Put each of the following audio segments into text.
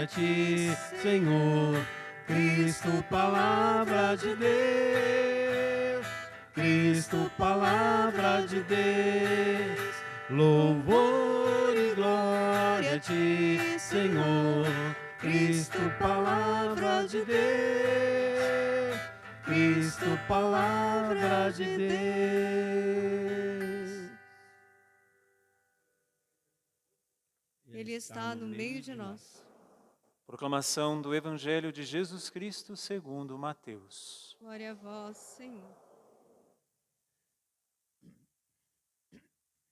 glória a ti, Senhor. Cristo, palavra de Deus. Cristo, palavra de Deus. Louvor e glória a ti, Senhor. Cristo, palavra de Deus. Cristo, palavra de Deus. Ele está no meio de nós. Proclamação do Evangelho de Jesus Cristo segundo Mateus. Glória a vós, Senhor.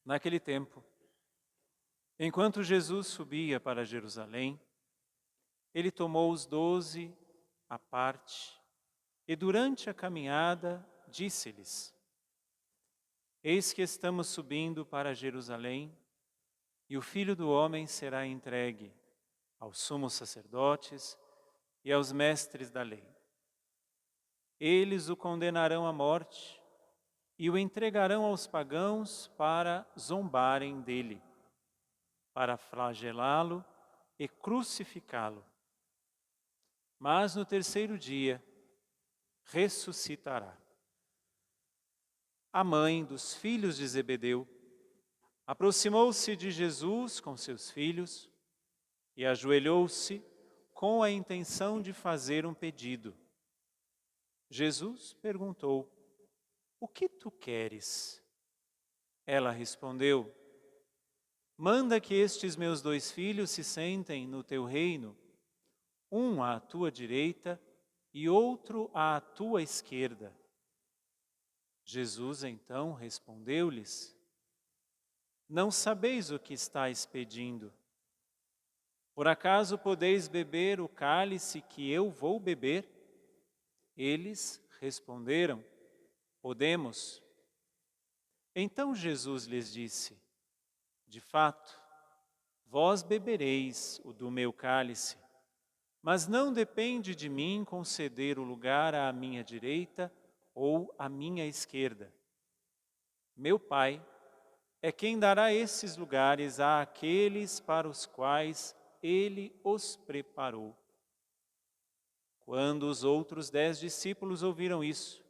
Naquele tempo, enquanto Jesus subia para Jerusalém, ele tomou os 12 à parte e durante a caminhada disse-lhes: Eis que estamos subindo para Jerusalém e o Filho do Homem será entregue aos sumos sacerdotes e aos mestres da lei. Eles o condenarão à morte e o entregarão aos pagãos para zombarem dele, para flagelá-lo e crucificá-lo. Mas no terceiro dia ressuscitará. A mãe dos filhos de Zebedeu aproximou-se de Jesus com seus filhos e ajoelhou-se com a intenção de fazer um pedido. Jesus perguntou: O que tu queres? Ela respondeu: Manda que estes meus 2 filhos se sentem no teu reino, um à tua direita e outro à tua esquerda. Jesus então respondeu-lhes: Não sabeis o que estáis pedindo. Por acaso podeis beber o cálice que eu vou beber? Eles responderam: Podemos. Então Jesus lhes disse: De fato, vós bebereis o do meu cálice, mas não depende de mim conceder o lugar à minha direita ou à minha esquerda. Meu Pai é quem dará esses lugares àqueles para os quais Ele os preparou. Quando os outros 10 discípulos ouviram isso,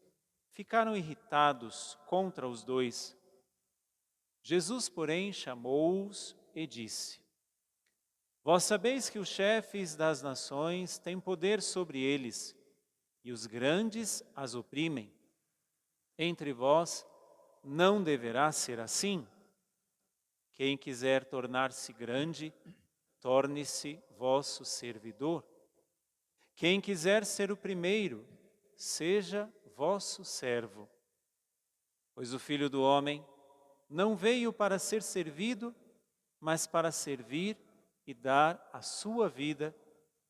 ficaram irritados contra os 2. Jesus, porém, chamou-os e disse: Vós sabeis que os chefes das nações têm poder sobre eles, e os grandes as oprimem. Entre vós não deverá ser assim. Quem quiser tornar-se grande, torne-se vosso servidor. Quem quiser ser o primeiro, seja vosso servo. Pois o Filho do Homem não veio para ser servido, mas para servir e dar a sua vida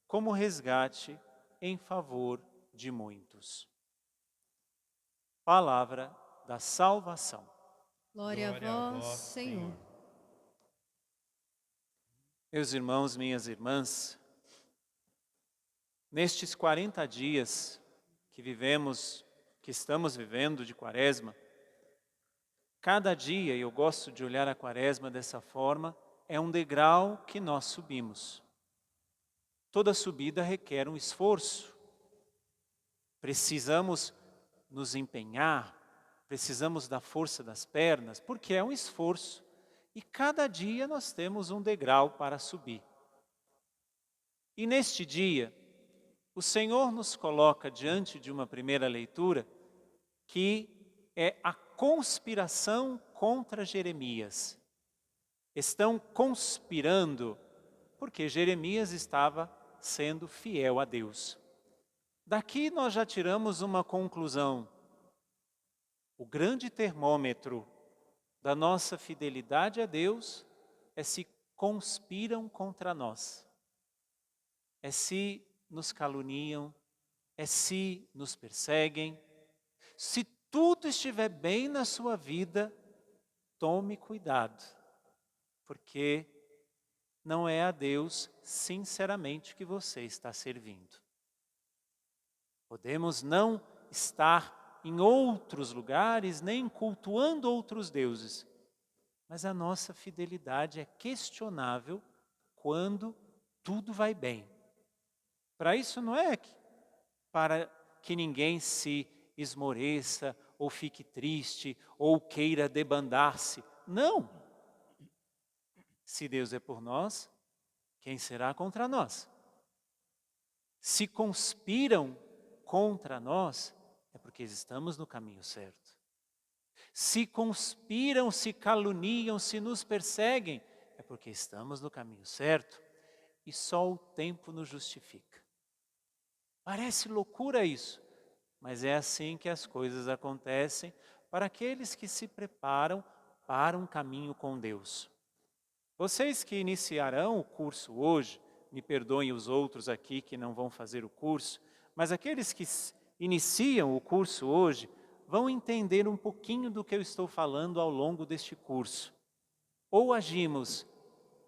como resgate em favor de muitos. Palavra da salvação. Glória a vós, Senhor. Meus irmãos, minhas irmãs, nestes 40 dias que estamos vivendo de Quaresma, cada dia, e eu gosto de olhar a Quaresma dessa forma, é um degrau que nós subimos. Toda subida requer um esforço. Precisamos nos empenhar, precisamos da força das pernas, porque é um esforço. E cada dia nós temos um degrau para subir. E neste dia, o Senhor nos coloca diante de uma primeira leitura que é a conspiração contra Jeremias. Estão conspirando porque Jeremias estava sendo fiel a Deus. Daqui nós já tiramos uma conclusão. O grande termômetro da nossa fidelidade a Deus é se conspiram contra nós. É se nos caluniam, é se nos perseguem. Se tudo estiver bem na sua vida, tome cuidado, porque não é a Deus sinceramente que você está servindo. Podemos não estar em outros lugares, nem cultuando outros deuses, mas a nossa fidelidade é questionável quando tudo vai bem. Para isso não é para que ninguém se esmoreça, ou fique triste, ou queira debandar-se. Não! Se Deus é por nós, quem será contra nós? Se conspiram contra nós, é porque estamos no caminho certo. Se conspiram, se caluniam, se nos perseguem, é porque estamos no caminho certo. E só o tempo nos justifica. Parece loucura isso, mas é assim que as coisas acontecem para aqueles que se preparam para um caminho com Deus. Vocês que iniciarão o curso hoje, me perdoem os outros aqui que não vão fazer o curso, mas aqueles que iniciam o curso hoje vão entender um pouquinho do que eu estou falando ao longo deste curso. Ou agimos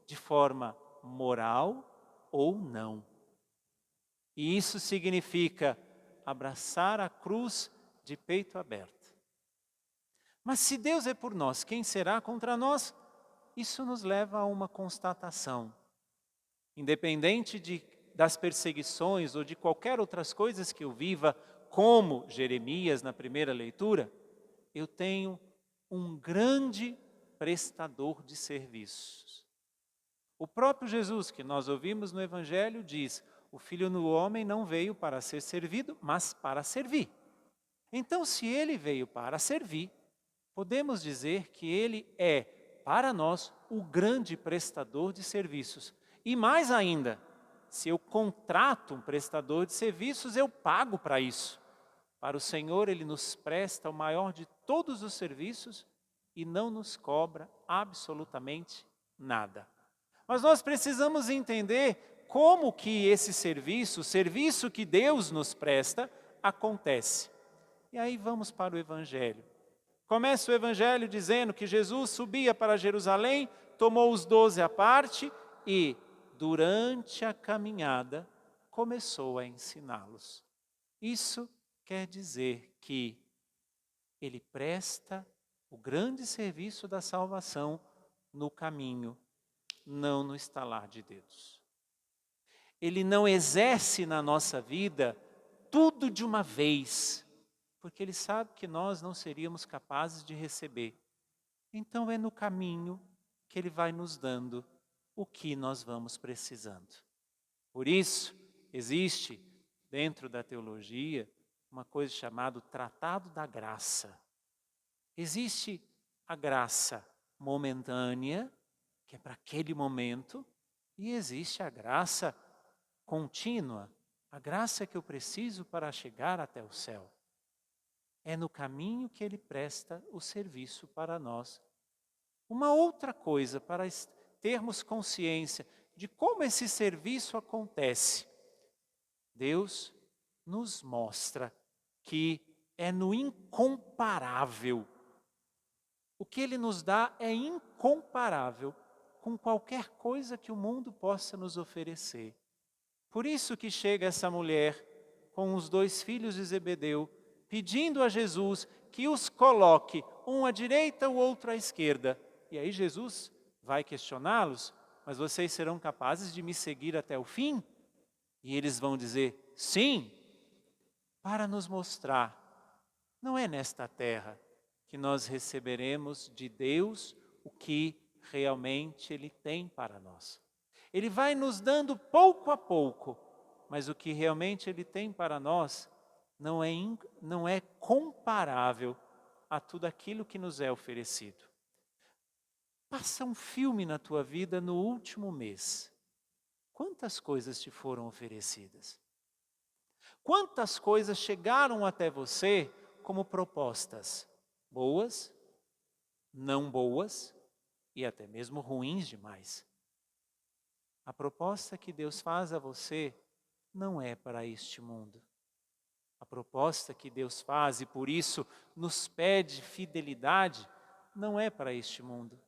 de forma moral ou não. E isso significa abraçar a cruz de peito aberto. Mas se Deus é por nós, quem será contra nós? Isso nos leva a uma constatação. Independente das perseguições ou de qualquer outras coisas que eu viva, como Jeremias na primeira leitura, eu tenho um grande prestador de serviços. O próprio Jesus, que nós ouvimos no Evangelho, diz: o Filho do Homem não veio para ser servido, mas para servir. Então, se ele veio para servir, podemos dizer que ele é, para nós, o grande prestador de serviços. E mais ainda, se eu contrato um prestador de serviços, eu pago para isso. Para o Senhor, ele nos presta o maior de todos os serviços e não nos cobra absolutamente nada. Mas nós precisamos entender como que esse serviço, o serviço que Deus nos presta, acontece. E aí vamos para o Evangelho. Começa o Evangelho dizendo que Jesus subia para Jerusalém, tomou os 12 à parte e, durante a caminhada, começou a ensiná-los. Isso quer dizer que ele presta o grande serviço da salvação no caminho, não no estalar de dedos. Ele não exerce na nossa vida tudo de uma vez, porque ele sabe que nós não seríamos capazes de receber. Então é no caminho que ele vai nos dando o que nós vamos precisando. Por isso, existe dentro da teologia uma coisa chamada Tratado da Graça. Existe a graça momentânea, que é para aquele momento, e existe a graça contínua, a graça que eu preciso para chegar até o céu. É no caminho que ele presta o serviço para nós. Uma outra coisa, para termos consciência de como esse serviço acontece, Deus nos mostra que é no incomparável. O que ele nos dá é incomparável com qualquer coisa que o mundo possa nos oferecer. Por isso que chega essa mulher com os 2 filhos de Zebedeu, pedindo a Jesus que os coloque, um à direita, o outro à esquerda. E aí Jesus vai questioná-los: mas vocês serão capazes de me seguir até o fim? E eles vão dizer: sim, para nos mostrar, não é nesta terra que nós receberemos de Deus o que realmente Ele tem para nós. Ele vai nos dando pouco a pouco, mas o que realmente Ele tem para nós não é comparável a tudo aquilo que nos é oferecido. Passa um filme na tua vida no último mês. Quantas coisas te foram oferecidas? Quantas coisas chegaram até você como propostas? Boas, não boas e até mesmo ruins demais. A proposta que Deus faz a você não é para este mundo. A proposta que Deus faz e por isso nos pede fidelidade não é para este mundo,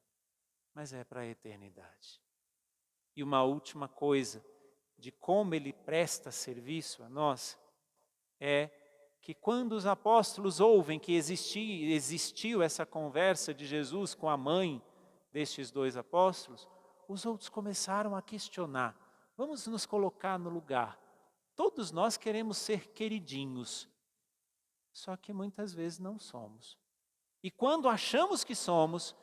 mas é para a eternidade. E uma última coisa de como Ele presta serviço a nós é que quando os apóstolos ouvem que existiu essa conversa de Jesus com a mãe destes 2 apóstolos, os outros começaram a questionar. Vamos nos colocar no lugar. Todos nós queremos ser queridinhos, só que muitas vezes não somos. E quando achamos que somos,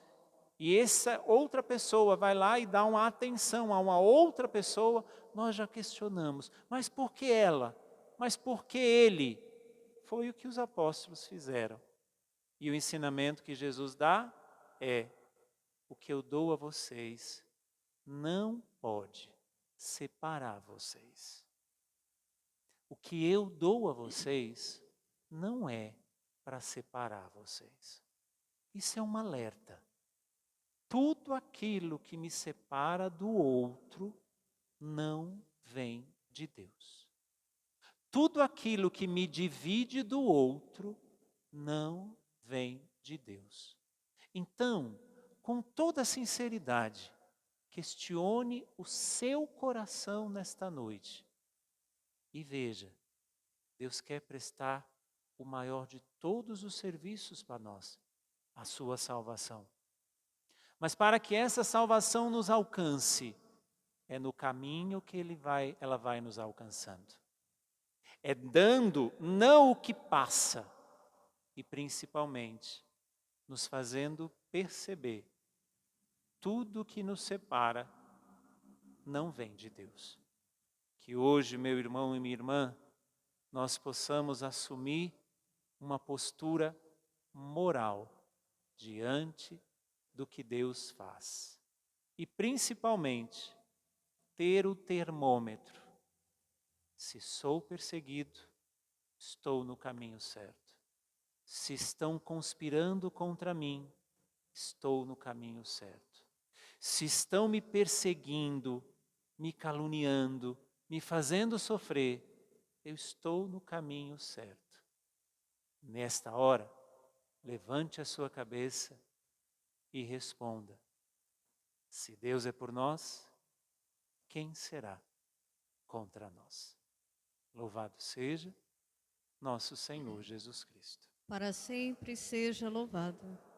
e essa outra pessoa vai lá e dá uma atenção a uma outra pessoa, nós já questionamos, mas por que ela? Mas por que ele? Foi o que os apóstolos fizeram. E o ensinamento que Jesus dá é: o que eu dou a vocês não pode separar vocês. O que eu dou a vocês não é para separar vocês. Isso é um alerta. Tudo aquilo que me separa do outro não vem de Deus. Tudo aquilo que me divide do outro não vem de Deus. Então, com toda sinceridade, questione o seu coração nesta noite e veja, Deus quer prestar o maior de todos os serviços para nós, a sua salvação. Mas para que essa salvação nos alcance, é no caminho que ela vai nos alcançando. É dando não o que passa, e principalmente nos fazendo perceber tudo que nos separa não vem de Deus. Que hoje, meu irmão e minha irmã, nós possamos assumir uma postura moral diante do que Deus faz. E principalmente, ter o termômetro. Se sou perseguido, estou no caminho certo. Se estão conspirando contra mim, estou no caminho certo. Se estão me perseguindo, me caluniando, me fazendo sofrer, eu estou no caminho certo. Nesta hora, levante a sua cabeça e responda: se Deus é por nós, quem será contra nós? Louvado seja nosso Senhor Jesus Cristo. Para sempre seja louvado.